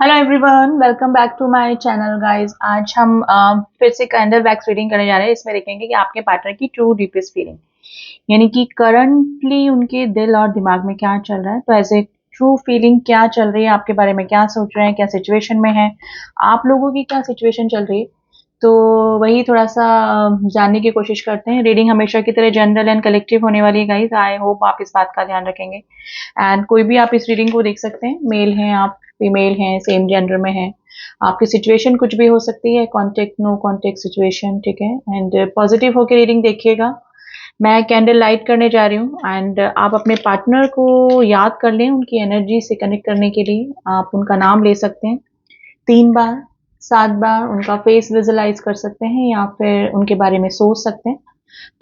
Hello everyone, welcome back to my channel guys. आज हम फिर से कैंडल वैक्स रीडिंग करने जा रहे हैं। इसमें देखेंगे कि आपके पार्टनर की ट्रू डीपेस्ट फीलिंग, यानी कि करंटली उनके दिल और दिमाग में क्या चल रहा है। तो ऐसे ट्रू फीलिंग क्या चल रही है, आपके बारे में क्या सोच रहे हैं, क्या सिचुएशन में है, आप लोगों की क्या सिचुएशन चल रही है, तो वही थोड़ा सा जानने की कोशिश करते हैं। रीडिंग हमेशा की तरह जनरल एंड कलेक्टिव होने वाली है गाइस। आई होप आप इस बात का ध्यान रखेंगे। एंड कोई भी आप इस रीडिंग को देख सकते हैं, मेल हैं आप, फीमेल हैं, सेम जेंडर में हैं। आपकी सिचुएशन कुछ भी हो सकती है, कॉन्टेक्ट नो कॉन्टेक्ट सिचुएशन, ठीक है। एंड पॉजिटिव होकर रीडिंग देखिएगा। मैं कैंडल लाइट करने जा रही हूँ एंड आप अपने पार्टनर को याद कर लें। उनकी एनर्जी से कनेक्ट करने के लिए आप उनका नाम ले सकते हैं 3 बार, 7 बार उनका फेस विजुलाइज कर सकते हैं या फिर उनके बारे में सोच सकते हैं।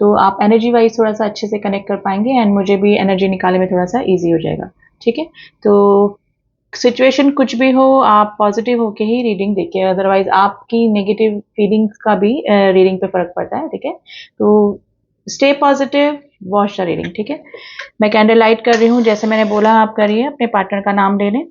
तो आप एनर्जी वाइज थोड़ा सा अच्छे से कनेक्ट कर पाएंगे एंड मुझे भी एनर्जी निकालने में थोड़ा सा इजी हो जाएगा, ठीक है। तो सिचुएशन कुछ भी हो, आप पॉजिटिव होके ही रीडिंग देखिए, अदरवाइज आपकी नेगेटिव फीलिंग्स का भी रीडिंग पे फर्क पड़ता है, ठीक है। तो stay positive, watch the reading, ठीक है। मैं कैंडल लाइट कर रही हूँ, जैसे मैंने बोला आप करिए, अपने पार्टनर का नाम ले लें।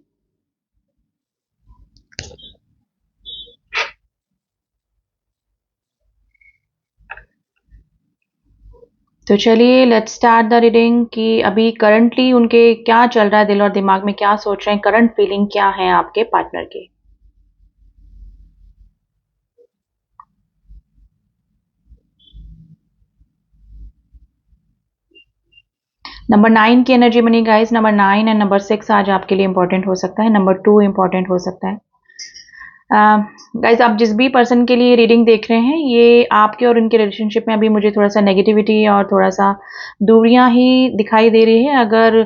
तो चलिए लेट्स स्टार्ट द रीडिंग कि अभी करंटली उनके क्या चल रहा है, दिल और दिमाग में क्या सोच रहे हैं, करंट फीलिंग क्या है आपके पार्टनर की। नंबर 9 की एनर्जी बनी गाइस। नंबर 9 एंड नंबर 6 आज आपके लिए इंपॉर्टेंट हो सकता है। नंबर 2 इंपॉर्टेंट हो सकता है। गाइस आप जिस भी पर्सन के लिए रीडिंग देख रहे हैं, ये आपके और उनके रिलेशनशिप में अभी मुझे थोड़ा सा नेगेटिविटी और थोड़ा सा दूरियां ही दिखाई दे रही है। अगर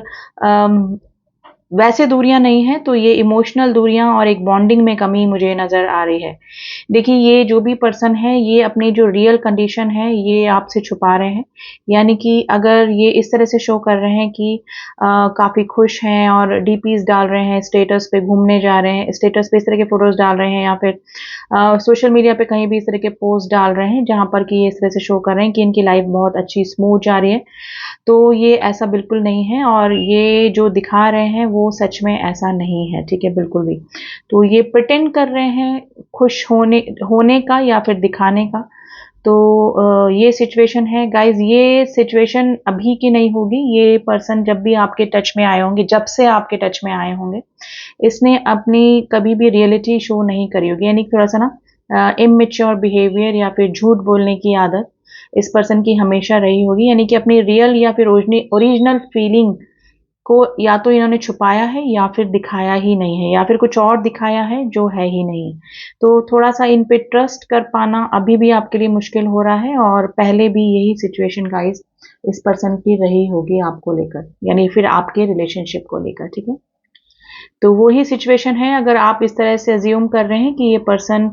वैसे दूरियां नहीं है तो ये इमोशनल दूरियां और एक बॉन्डिंग में कमी मुझे नजर आ रही है। देखिए, ये जो भी पर्सन है, ये अपनी जो रियल कंडीशन है ये आपसे छुपा रहे हैं। यानी कि अगर ये इस तरह से शो कर रहे हैं कि काफी खुश हैं और डीपीज डाल रहे हैं, स्टेटस पे घूमने जा रहे हैं, स्टेटस पे इस तरह के फोटोज डाल रहे हैं, या फिर सोशल मीडिया पे कहीं भी इस तरह के पोस्ट डाल रहे हैं जहां पर कि ये इस तरह से शो कर रहे हैं कि इनकी लाइफ बहुत अच्छी स्मूथ जा रही है, तो ये ऐसा बिल्कुल नहीं है। और ये जो दिखा रहे हैं वो सच में ऐसा नहीं है, ठीक है, बिल्कुल भी। तो ये प्रिटेंड कर रहे हैं खुश होने होने का या फिर दिखाने का। तो ये सिचुएशन है गाइज। ये सिचुएशन अभी की नहीं होगी। ये पर्सन जब भी आपके टच में आए होंगे, जब से आपके टच में आए होंगे, इसने अपनी कभी भी रियलिटी शो नहीं करी होगी। यानी थोड़ा सा ना इमेच्योर बिहेवियर या फिर झूठ बोलने की आदत इस पर्सन की हमेशा रही होगी। यानी कि अपनी रियल या फिर ओरिजिनल फीलिंग को या तो इन्होंने छुपाया है या फिर दिखाया ही नहीं है, या फिर कुछ और दिखाया है जो है ही नहीं। तो थोड़ा सा इन पे ट्रस्ट कर पाना अभी भी आपके लिए मुश्किल हो रहा है, और पहले भी यही सिचुएशन गाइस इस पर्सन की रही होगी आपको लेकर, यानी फिर आपके रिलेशनशिप को लेकर, ठीक है। तो वो ही सिचुएशन है। अगर आप इस तरह से अज्यूम कर रहे हैं कि ये पर्सन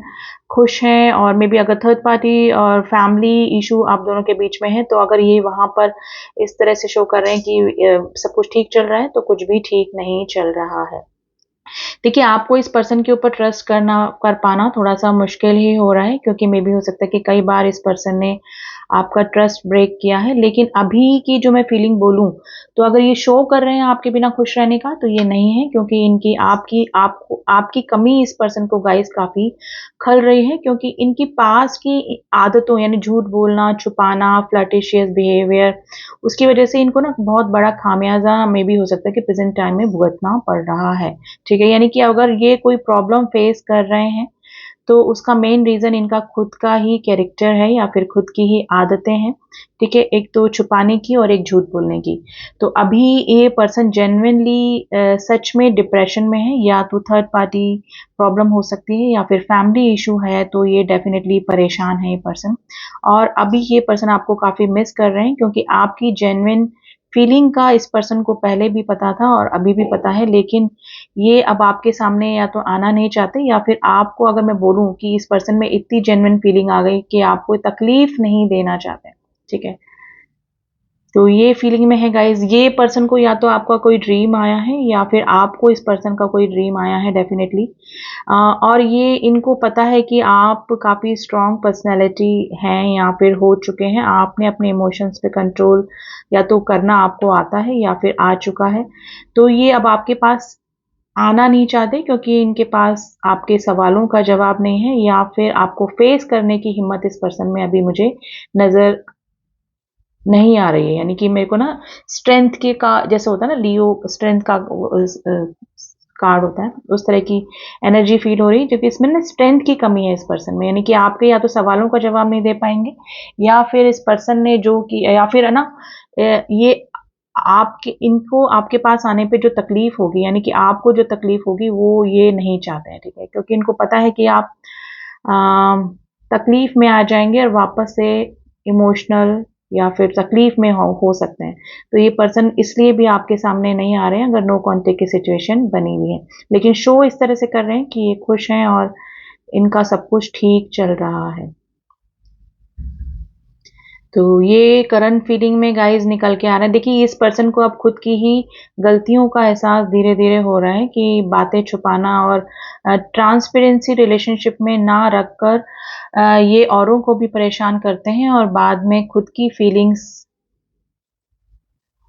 खुश है, और मे बी अगर थर्ड पार्टी और फैमिली इशू आप दोनों के बीच में है, तो अगर ये वहां पर इस तरह से शो कर रहे हैं कि सब कुछ ठीक चल रहा है, तो कुछ भी ठीक नहीं चल रहा है। देखिए, आपको इस पर्सन के ऊपर ट्रस्ट कर पाना थोड़ा सा मुश्किल ही हो रहा है, क्योंकि मे बी हो सकता है कि कई बार इस पर्सन ने आपका ट्रस्ट ब्रेक किया है। लेकिन अभी की जो मैं फीलिंग बोलूं, तो अगर ये शो कर रहे हैं आपके बिना खुश रहने का, तो ये नहीं है, क्योंकि इनकी आपकी कमी इस पर्सन को गाइस काफी खल रही है। क्योंकि इनकी पास की आदतों, यानी झूठ बोलना, छुपाना, फ्लर्टिशियस बिहेवियर, उसकी वजह से इनको ना बहुत बड़ा खामियाजा में भी हो सकता है कि प्रेजेंट टाइम में भुगतना पड़ रहा है, ठीक है। यानी कि अगर ये कोई प्रॉब्लम फेस कर रहे हैं, तो उसका मेन रीजन इनका खुद का ही कैरेक्टर है या फिर खुद की ही आदतें हैं, ठीक है। एक तो छुपाने की और एक झूठ बोलने की। तो अभी ये पर्सन जेन्युइनली सच में डिप्रेशन में है, या तो थर्ड पार्टी प्रॉब्लम हो सकती है या फिर फैमिली इशू है, तो ये डेफिनेटली परेशान है ये पर्सन। और अभी ये पर्सन आपको काफी मिस कर रहे हैं, क्योंकि आपकी जेन्युइन फीलिंग का इस पर्सन को पहले भी पता था और अभी भी पता है। लेकिन ये अब आपके सामने या तो आना नहीं चाहते, या फिर आपको अगर मैं बोलूं कि इस पर्सन में इतनी जेन्युइन फीलिंग आ गई कि आपको तकलीफ नहीं देना चाहते, ठीक है। तो ये फीलिंग में है गाइज। ये पर्सन को या तो आपका कोई ड्रीम आया है या फिर आपको इस पर्सन का कोई ड्रीम आया है डेफिनेटली। और ये इनको पता है कि आप काफ़ी स्ट्रांग पर्सनैलिटी हैं या फिर हो चुके हैं। आपने अपने इमोशंस पे कंट्रोल या तो करना आपको आता है या फिर आ चुका है। तो ये अब आपके पास आना नहीं चाहते क्योंकि इनके पास आपके सवालों का जवाब नहीं है, या फिर आपको फेस करने की हिम्मत इस पर्सन में अभी मुझे नज़र नहीं आ रही है। यानी कि मेरे को ना स्ट्रेंथ के का जैसे होता है ना, लियो स्ट्रेंथ का कार्ड होता है, उस तरह की एनर्जी फील हो रही है, क्योंकि इसमें ना स्ट्रेंथ की कमी है इस पर्सन में। यानी कि आपके या तो सवालों का जवाब नहीं दे पाएंगे, या फिर इस पर्सन ने जो कि, या फिर है ना ये आपके इनको आपके पास आने पे जो तकलीफ होगी, यानी कि आपको जो तकलीफ होगी वो ये नहीं चाहते हैं, ठीक है, क्योंकि इनको पता है कि आप तकलीफ में आ जाएंगे और वापस से इमोशनल या फिर तकलीफ में हो सकते हैं। तो ये पर्सन इसलिए भी आपके सामने नहीं आ रहे हैं अगर नो कांटेक्ट की सिचुएशन बनी हुई है, लेकिन शो इस तरह से कर रहे हैं कि ये खुश हैं और इनका सब कुछ ठीक चल रहा है। तो ये करंट फीलिंग में गाइस निकल के आ रहा है। देखिए इस पर्सन को अब खुद की ही गलतियों का एहसास धीरे धीरे हो रहा है कि बातें छुपाना और ट्रांसपेरेंसी रिलेशनशिप में ना रखकर ये औरों को भी परेशान करते हैं और बाद में खुद की फीलिंग्स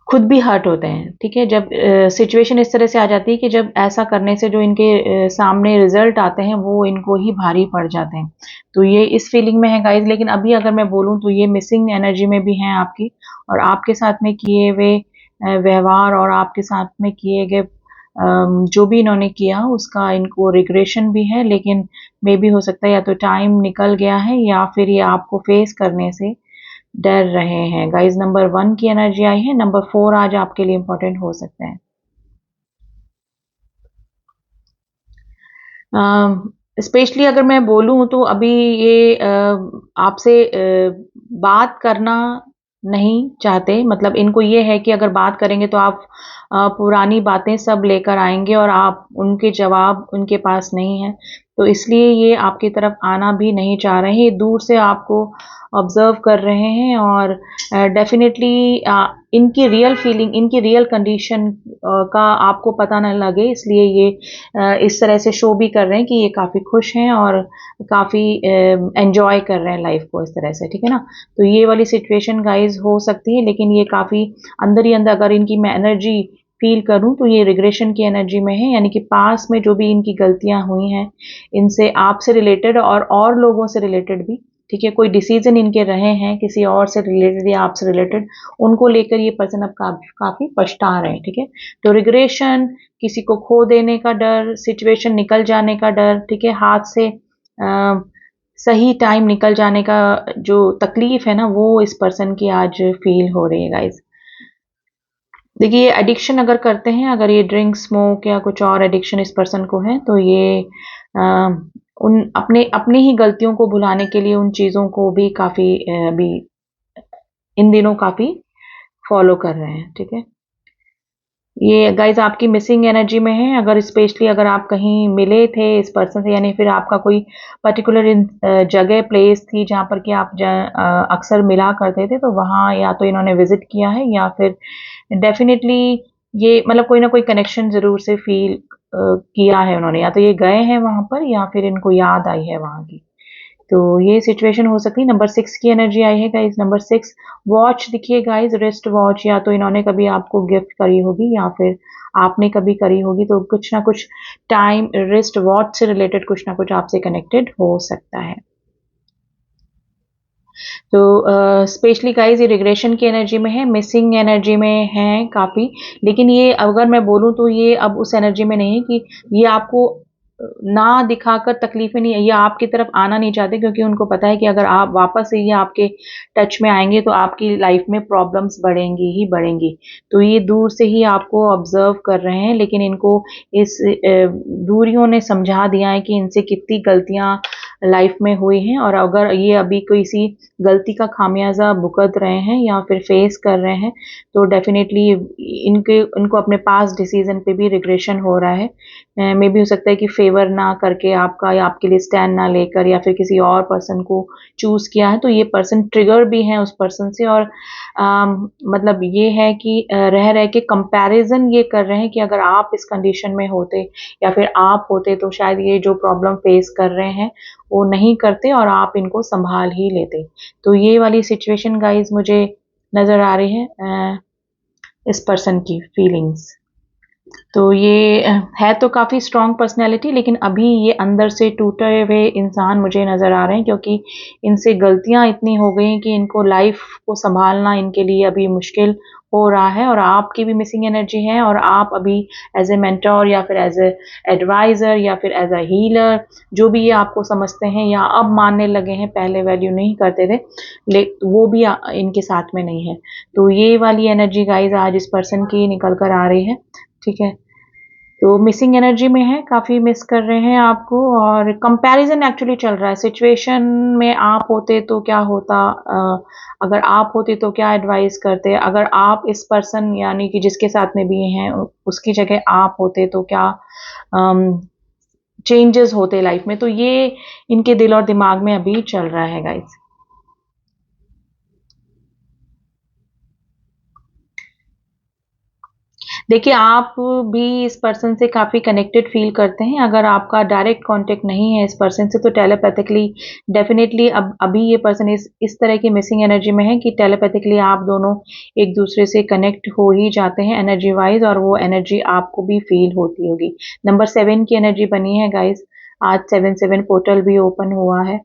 खुद भी हर्ट होते हैं, ठीक है। जब सिचुएशन इस तरह से आ जाती है कि जब ऐसा करने से जो इनके सामने रिजल्ट आते हैं वो इनको ही भारी पड़ जाते हैं। तो ये इस फीलिंग में है गाइज, लेकिन अभी अगर मैं बोलूँ तो ये मिसिंग एनर्जी में भी हैं आपकी, और आपके साथ में किए हुए व्यवहार और आपके साथ में किए गए जो भी इन्होंने किया उसका इनको रिग्रेशन भी है, लेकिन मे भी हो सकता है या तो टाइम निकल गया है या फिर ये आपको फेस करने से डर रहे हैं। गाइस नंबर 1 की एनर्जी आई है, नंबर 4 आज आपके लिए इंपॉर्टेंट हो सकते हैं। स्पेशली अगर मैं बोलूँ तो अभी ये आपसे बात करना नहीं चाहते, मतलब इनको ये है कि अगर बात करेंगे तो आप पुरानी बातें सब लेकर आएंगे और आप उनके जवाब उनके पास नहीं है, तो इसलिए ये आपकी तरफ आना भी नहीं चाह रहे हैं। ये दूर से आपको ऑब्जर्व कर रहे हैं और डेफिनेटली इनकी रियल फीलिंग, इनकी रियल कंडीशन का आपको पता न लगे, इसलिए ये इस तरह से शो भी कर रहे हैं कि ये काफ़ी खुश हैं और काफ़ी एंजॉय कर रहे हैं लाइफ को इस तरह से, ठीक है ना। तो ये वाली सिचुएशन गाइज हो सकती है, लेकिन ये काफ़ी अंदर ही अंदर अगर इनकी मैं एनर्जी फील करूं तो ये रिग्रेशन की एनर्जी में है, यानी कि पास में जो भी इनकी गलतियां हुई हैं इनसे आपसे रिलेटेड और लोगों से रिलेटेड भी, ठीक है, कोई डिसीजन इनके रहे हैं किसी और से रिलेटेड या आपसे रिलेटेड, उनको लेकर ये पर्सन अब काफी पछता रहे हैं, ठीक है। तो रिग्रेशन, किसी को खो देने का डर, सिचुएशन निकल जाने का डर, ठीक है, हाथ से सही टाइम निकल जाने का जो तकलीफ है ना वो इस पर्सन की आज फील हो रही है गाइज। देखिए एडिक्शन अगर करते हैं, अगर ये ड्रिंक स्मोक या कुछ और एडिक्शन इस पर्सन को है तो ये उन अपने अपनी ही गलतियों को भुलाने के लिए उन चीज़ों को भी काफ़ी अभी इन दिनों काफ़ी फॉलो कर रहे हैं, ठीक है। ये गाइज आपकी मिसिंग एनर्जी में है, अगर स्पेशली अगर आप कहीं मिले थे इस पर्सन से, यानी फिर आपका कोई पर्टिकुलर जगह प्लेस थी जहाँ पर कि आप अक्सर मिला करते थे, तो वहाँ या तो इन्होंने विजिट किया है या फिर डेफिनेटली ये मतलब कोई ना कोई कनेक्शन जरूर से फील किया है उन्होंने, या तो ये गए हैं वहां पर या फिर इनको याद आई है वहां की। तो ये सिचुएशन हो सकती है। नंबर 6 की एनर्जी आई है गाइज, नंबर 6 वॉच दिखिए गाइज, रिस्ट वॉच, या तो इन्होंने कभी आपको गिफ्ट करी होगी या फिर आपने कभी करी होगी, तो कुछ ना कुछ टाइम रिस्ट वॉच से रिलेटेड कुछ ना कुछ आपसे कनेक्टेड हो सकता है। तो स्पेशली गाइज ये रिग्रेशन की एनर्जी में है, मिसिंग एनर्जी में है काफ़ी, लेकिन ये अगर मैं बोलूँ तो ये अब उस एनर्जी में नहीं है कि ये आपको ना दिखाकर तकलीफें नहीं है, ये आपकी तरफ आना नहीं चाहते क्योंकि उनको पता है कि अगर आप वापस से ये आपके टच में आएंगे तो आपकी लाइफ में प्रॉब्लम्स बढ़ेंगी ही बढ़ेंगी। तो ये दूर से ही आपको ऑब्जर्व कर रहे हैं, लेकिन इनको इस दूरियों ने समझा दिया है कि इनसे कितनी गलतियां लाइफ में हुई हैं, और अगर ये अभी किसी गलती का खामियाजा भुगत रहे हैं या फिर फेस कर रहे हैं तो डेफिनेटली इनको अपने पास डिसीजन पे भी रिग्रेशन हो रहा है। मे भी हो सकता है कि फेवर ना करके आपका या आपके लिए स्टैंड ना लेकर या फिर किसी और पर्सन को चूज किया है, तो ये पर्सन ट्रिगर भी है उस पर्सन से, और मतलब ये है कि रह रह के कंपैरिजन ये कर रहे हैं कि अगर आप इस कंडीशन में होते या फिर आप होते तो शायद ये जो प्रॉब्लम फेस कर रहे हैं वो नहीं करते और आप इनको संभाल ही लेते। तो ये वाली सिचुएशन गाइज मुझे नजर आ रही है इस पर्सन की फीलिंग्स। तो ये है तो काफ़ी स्ट्रॉन्ग पर्सनैलिटी, लेकिन अभी ये अंदर से टूटे हुए इंसान मुझे नज़र आ रहे हैं, क्योंकि इनसे गलतियाँ इतनी हो गई हैं कि इनको लाइफ को सँभालना इनके लिए अभी मुश्किल हो रहा है। और आपकी भी मिसिंग एनर्जी है, और आप अभी एज़ ए मेंटर या फिर एज़ ए एडवाइज़र या फिर एज़ अ हीलर, जो भी ये आपको समझते हैं या अब मानने लगे हैं, पहले वैल्यू नहीं करते थे, वो भी इनके साथ में नहीं है। तो ये वाली एनर्जी गाइज़ आज इस पर्सन की निकल कर आ रही है, ठीक है? तो मिसिंग एनर्जी में है, काफ़ी मिस कर रहे हैं आपको, और कंपैरिज़न एक्चुअली चल रहा है। सिचुएशन में आप होते तो क्या होता, अगर आप होते तो क्या एडवाइस करते, अगर आप इस पर्सन यानी कि जिसके साथ में भी हैं उसकी जगह आप होते तो क्या चेंजेस होते लाइफ में। तो ये इनके दिल और दिमाग में अभी चल रहा है गाइस। देखिए, आप भी इस पर्सन से काफ़ी कनेक्टेड फ़ील करते हैं। अगर आपका डायरेक्ट कॉन्टैक्ट नहीं है इस पर्सन से, तो टेलीपैथिकली डेफ़िनेटली अब अभी ये पर्सन इस तरह की मिसिंग एनर्जी में है कि टेलीपैथिकली आप दोनों एक-दूसरे से कनेक्ट हो ही जाते हैं एनर्जी वाइज़, और वो एनर्जी आपको भी फ़ील होती होगी। नंबर 7 की एनर्जी बनी है गाइज़। आज 7-7 पोर्टल भी ओपन हुआ है,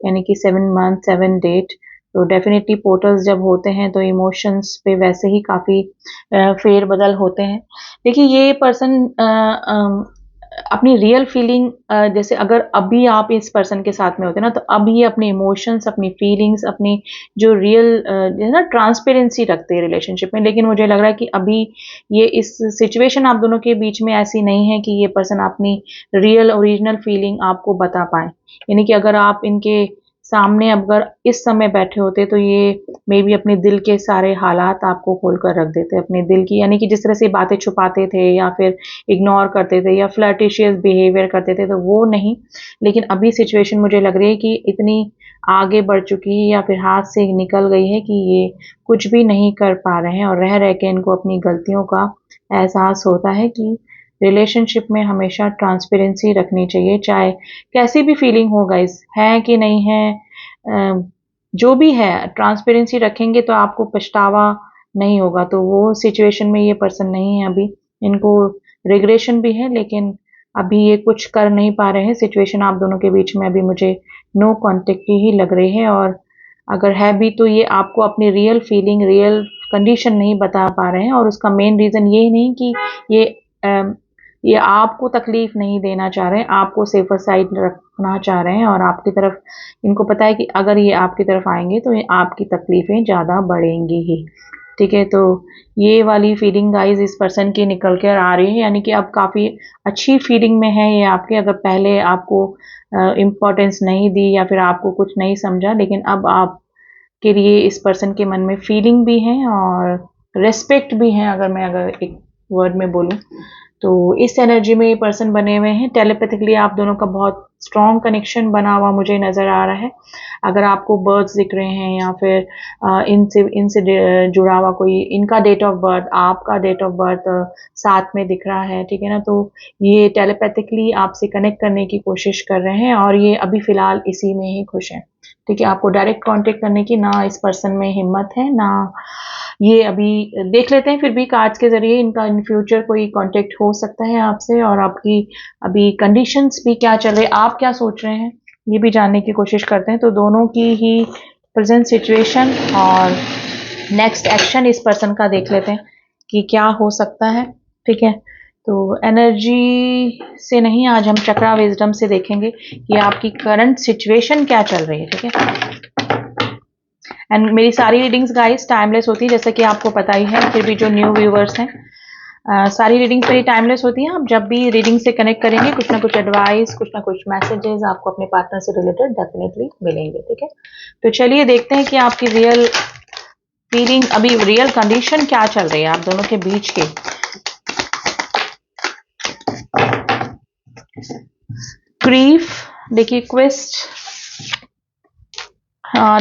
यानी कि 7 मंथ 7 डेट। तो डेफ़िनेटली पोर्टल्स जब होते हैं तो इमोशंस पे वैसे ही काफ़ी फेर-बदल होते हैं। देखिए, ये पर्सन अपनी रियल फीलिंग, जैसे अगर अभी आप इस पर्सन के साथ में होते ना, तो अब ये अपने इमोशंस, अपनी फीलिंग्स, अपनी जो रियल जो है ना ट्रांसपेरेंसी रखते हैं रिलेशनशिप में। लेकिन मुझे लग रहा है कि अभी ये इस सिचुएशन आप दोनों के बीच में ऐसी नहीं है कि ये पर्सन अपनी रियल ओरिजिनल फीलिंग आपको बता पाएँ। यानी कि अगर आप इनके सामने अगर इस समय बैठे होते, तो ये मे बी अपने दिल के सारे हालात आपको खोल कर रख देते, अपने दिल की, यानी कि जिस तरह से बातें छुपाते थे या फिर इग्नोर करते थे या फ्लर्टिशियस बिहेवियर करते थे, तो वो नहीं। लेकिन अभी सिचुएशन मुझे लग रही है कि इतनी आगे बढ़ चुकी है या फिर हाथ से निकल गई है कि ये कुछ भी नहीं कर पा रहे हैं, और रह रह के इनको अपनी गलतियों का एहसास होता है कि रिलेशनशिप में हमेशा ट्रांसपेरेंसी रखनी चाहिए, चाहे कैसी भी फीलिंग हो गाइस, है कि नहीं है, जो भी है ट्रांसपेरेंसी रखेंगे तो आपको पछतावा नहीं होगा। तो वो सिचुएशन में ये पर्सन नहीं है अभी। इनको रिग्रेशन भी है, लेकिन अभी ये कुछ कर नहीं पा रहे हैं। सिचुएशन आप दोनों के बीच में अभी मुझे नो कॉन्टेक्ट की ही लग रही है, और अगर है भी तो ये आपको अपनी रियल फीलिंग, रियल कंडीशन नहीं बता पा रहे हैं, और उसका मेन रीज़न ये नहीं कि ये ये आपको तकलीफ नहीं देना चाह रहे हैं, आपको सेफर साइड रखना चाह रहे हैं, और आपकी तरफ इनको पता है कि अगर ये आपकी तरफ आएँगे तो ये आपकी तकलीफ़ें ज़्यादा बढ़ेंगी ही। ठीक है? तो ये वाली फीलिंग गाइज़ इस पर्सन की निकल कर आ रही है, यानी कि अब काफ़ी अच्छी फीलिंग में है ये आपके। अगर पहले आपको इम्पोर्टेंस नहीं दी या फिर आपको कुछ नहीं समझा, लेकिन अब आपके लिए इस पर्सन के मन में फीलिंग भी है और रिस्पेक्ट भी है, अगर एक वर्ड में बोलूँ। तो इस एनर्जी में ये पर्सन बने हुए हैं। टेलीपैथिकली आप दोनों का बहुत स्ट्रॉन्ग कनेक्शन बना हुआ मुझे नज़र आ रहा है। अगर आपको बर्ड्स दिख रहे हैं या फिर इनसे इनसे जुड़ा हुआ कोई इनका डेट ऑफ बर्थ, आपका डेट ऑफ बर्थ साथ में दिख रहा है, ठीक है ना? तो ये टेलीपैथिकली आपसे कनेक्ट करने की कोशिश कर रहे हैं, और ये अभी फ़िलहाल इसी में ही खुश हैं। ठीक है? आपको डायरेक्ट कॉन्टैक्ट करने की ना इस पर्सन में हिम्मत है, ना ये अभी देख लेते हैं। फिर भी कार्ड्स के ज़रिए इनका इन फ्यूचर कोई कॉन्टैक्ट हो सकता है आपसे, और आपकी अभी कंडीशंस भी क्या चल रहे हैं, आप क्या सोच रहे हैं, ये भी जानने की कोशिश करते हैं। तो दोनों की ही प्रेज़ेंट सिचुएशन और नेक्स्ट एक्शन इस पर्सन का देख लेते हैं कि क्या हो सकता है, ठीक है? तो एनर्जी से नहीं, आज हम चक्रा विज़डम से देखेंगे कि आपकी करंट सिचुएशन क्या चल रही है, ठीक है? एंड मेरी सारी रीडिंग्स गाइस टाइमलेस होती है, जैसे कि आपको पता ही है। फिर भी जो न्यू व्यूवर्स हैं, सारी रीडिंग्स मेरी टाइमलेस होती हैं। आप जब भी रीडिंग से कनेक्ट करेंगे, कुछ ना कुछ एडवाइस, कुछ ना कुछ मैसेजेस आपको अपने पार्टनर से रिलेटेड डेफिनेटली मिलेंगे, ठीक है? तो चलिए देखते हैं कि आपकी रियल फीलिंग, अभी रियल कंडीशन क्या चल रही है आप दोनों के बीच की। ग्रीफ देखिए, क्वेस्ट,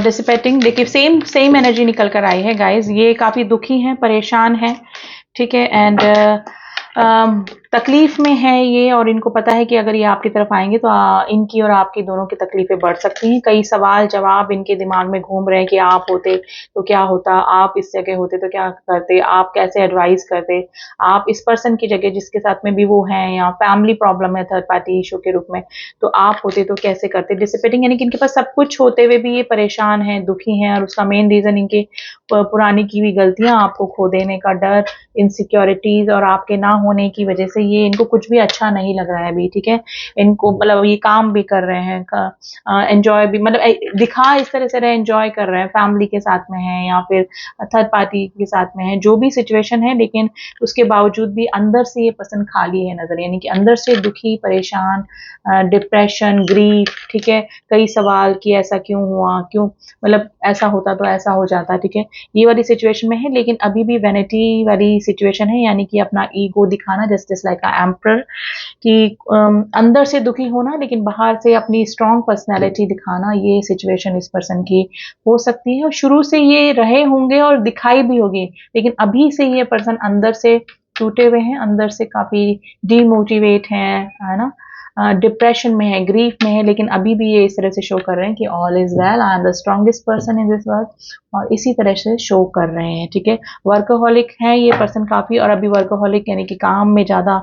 डिसिपेटिंग, देखिए सेम एनर्जी निकल कर आई है गाइज। ये काफ़ी दुखी हैं, परेशान हैं, ठीक है? एंड तकलीफ में है ये, और इनको पता है कि अगर ये आपकी तरफ आएंगे तो इनकी और आपकी दोनों की तकलीफें बढ़ सकती हैं। कई सवाल जवाब इनके दिमाग में घूम रहे हैं कि आप होते तो क्या होता, आप इस जगह होते तो क्या करते, आप कैसे एडवाइस करते, आप इस पर्सन की जगह जिसके साथ में भी वो हैं, या फैमिली प्रॉब्लम है थर्ड पार्टी इशू के रूप में, तो आप होते तो कैसे करते। डिसिपेटिंग यानी कि इनके पास सब कुछ होते हुए भी ये परेशान हैं, दुखी हैं, और उसका मेन रीजन इनके पुरानी की हुई गलतियां, आपको खो देने का डर, इनसिक्योरिटीज और आपके ना होने की वजह से ये इनको कुछ भी अच्छा नहीं लग रहा है अभी, ठीक है। इनको मतलब ये काम भी कर रहे हैं, एंजॉय भी, मतलब दिखा इस तरह से रहे एंजॉय कर रहे हैं, फैमिली के साथ में है या फिर थर्ड पार्टी के साथ में है, जो भी सिचुएशन है, लेकिन उसके बावजूद भी अंदर से ये पर्सन खाली है नजर, यानी कि अंदर से दुखी, परेशान, डिप्रेशन, ग्रीफ, ठीक है। कई सवाल कि ऐसा क्यों हुआ, क्यों, मतलब ऐसा होता तो ऐसा हो जाता, ठीक है। ये वाली सिचुएशन में है, लेकिन अभी भी वैनिटी वाली सिचुएशन है, यानी कि अपना ईगो दिखाना, जस्ट लाइक अ एम्परर, कि अंदर से दुखी होना लेकिन बाहर से अपनी स्ट्रॉन्ग पर्सनैलिटी दिखाना, ये सिचुएशन इस पर्सन की हो सकती है। और शुरू से ये रहे होंगे और दिखाई भी होगी, लेकिन अभी से ये पर्सन अंदर से टूटे हुए हैं, अंदर से काफी डीमोटिवेट हैं, है ना, डिप्रेशन में है, ग्रीफ में है, लेकिन अभी भी ये इस तरह से शो कर रहे हैं कि all is well, I am the strongest person in this world, और इसी तरह से शो कर रहे हैं, ठीक है। वर्कोहॉलिक है ये पर्सन काफी, और अभी वर्कोहॉलिक यानी कि काम में ज्यादा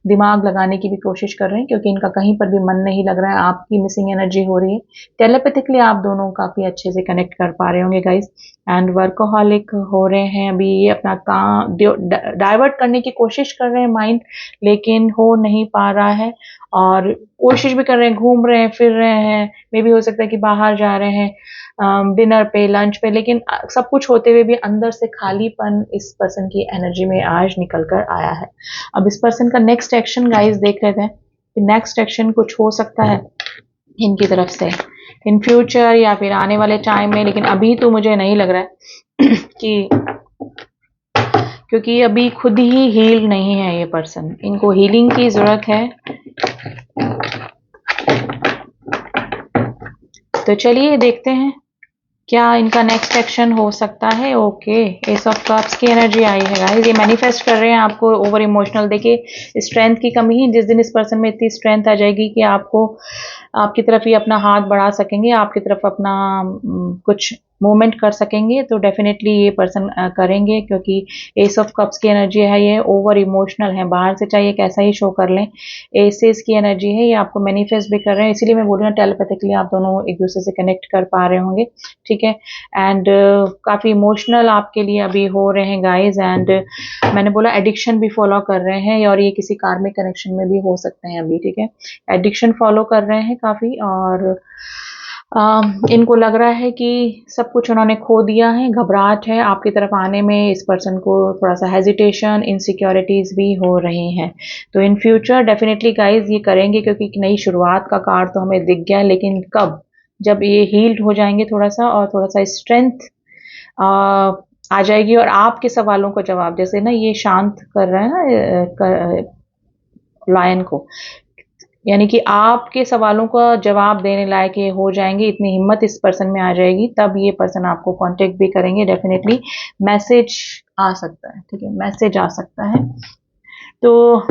दिमाग लगाने की भी कोशिश कर रहे हैं, क्योंकि इनका कहीं पर भी मन नहीं लग रहा है, आपकी मिसिंग एनर्जी हो रही है। टेलीपैथिकली आप दोनों काफी अच्छे से कनेक्ट कर पा रहे होंगे गाइस, एंड वर्कोहॉलिक हो रहे हैं अभी, ये अपना काम डाइवर्ट करने की कोशिश कर रहे हैं माइंड, लेकिन हो नहीं पा रहा है, और कोशिश भी कर रहे हैं, घूम रहे हैं, फिर रहे हैं, मे भी हो सकता है कि बाहर जा रहे हैं डिनर पे, लंच पे, लेकिन सब कुछ होते हुए भी अंदर से खालीपन इस पर्सन की एनर्जी में आज निकल कर आया है। अब इस पर्सन का नेक्स्ट एक्शन गाइस देख लेते हैं कि नेक्स्ट एक्शन कुछ हो सकता है इनकी तरफ से इन फ्यूचर या फिर आने वाले टाइम में, लेकिन अभी तो मुझे नहीं लग रहा है कि, क्योंकि अभी खुद ही हील नहीं है ये पर्सन, इनको हीलिंग की जरूरत है। तो चलिए देखते हैं क्या इनका नेक्स्ट एक्शन हो सकता है। ओके, एस ऑफ कप्स की एनर्जी आई है गाइस, ये मैनिफेस्ट कर रहे हैं आपको ओवर इमोशनल। देखिए स्ट्रेंथ की कमी है, जिस दिन इस पर्सन में इतनी स्ट्रेंथ आ जाएगी कि आपको आपकी तरफ ही अपना हाथ बढ़ा सकेंगे, आपकी तरफ अपना कुछ मूवमेंट कर सकेंगे, तो डेफिनेटली ये पर्सन करेंगे, क्योंकि एस ऑफ कप्स की एनर्जी है, ये ओवर इमोशनल है, बाहर से चाहे कैसा ही शो कर लें, एसेस की एनर्जी है, ये आपको मैनिफेस्ट भी कर रहे हैं, इसीलिए मैं बोल रही हूँ टेलीपैथिकली आप दोनों एक दूसरे से कनेक्ट कर पा रहे होंगे, ठीक है। एंड काफी इमोशनल आपके लिए अभी हो रहे हैं गाइज, एंड मैंने बोला एडिक्शन भी फॉलो कर रहे हैं, और ये किसी कार्मिक कनेक्शन में भी हो सकते हैं अभी, ठीक है। एडिक्शन फॉलो कर रहे हैं काफी, और इनको लग रहा है कि सब कुछ उन्होंने खो दिया है, घबराहट है आपकी तरफ आने में, इस पर्सन को थोड़ा सा हेजिटेशन, इनसिक्योरिटीज भी हो रही हैं। तो इन फ्यूचर डेफिनेटली गाइज ये करेंगे, क्योंकि एक नई शुरुआत का कार्ड तो हमें दिख गया, लेकिन कब, जब ये हील्ड हो जाएंगे थोड़ा सा, और थोड़ा सा स्ट्रेंथ आ जाएगी, और आपके सवालों का जवाब, जैसे ना ये शांत कर रहा है ना लायन को, यानी कि आपके सवालों का जवाब देने लायक ये हो जाएंगे, इतनी हिम्मत इस पर्सन में आ जाएगी, तब ये पर्सन आपको कांटेक्ट भी करेंगे, डेफिनेटली मैसेज आ सकता है, ठीक है, मैसेज आ सकता है। तो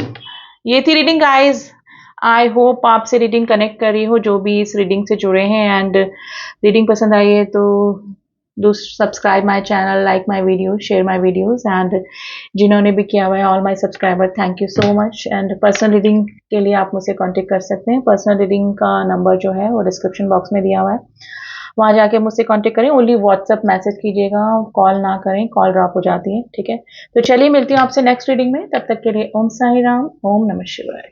ये थी रीडिंग गाइज, आई होप आपसे रीडिंग कनेक्ट कर रही हो, जो भी इस रीडिंग से जुड़े हैं, एंड रीडिंग पसंद आई है तो do subscribe my channel, like my video, share my videos, and जिन्होंने भी किया हुआ है, all my subscriber, thank you so much. And personal reading के लिए आप मुझसे कांटेक्ट कर सकते हैं, पर्सनल रीडिंग का नंबर जो है वो डिस्क्रिप्शन बॉक्स में दिया हुआ है, वहां जाके मुझसे कांटेक्ट करें, ओनली व्हाट्सएप मैसेज कीजिएगा, कॉल ना करें, कॉल ड्रॉप हो जाती है, ठीक है। तो चलिए मिलती हूँ आपसे नेक्स्ट रीडिंग में, तब तक के लिए ओम साई राम, ओम नमः शिवाय।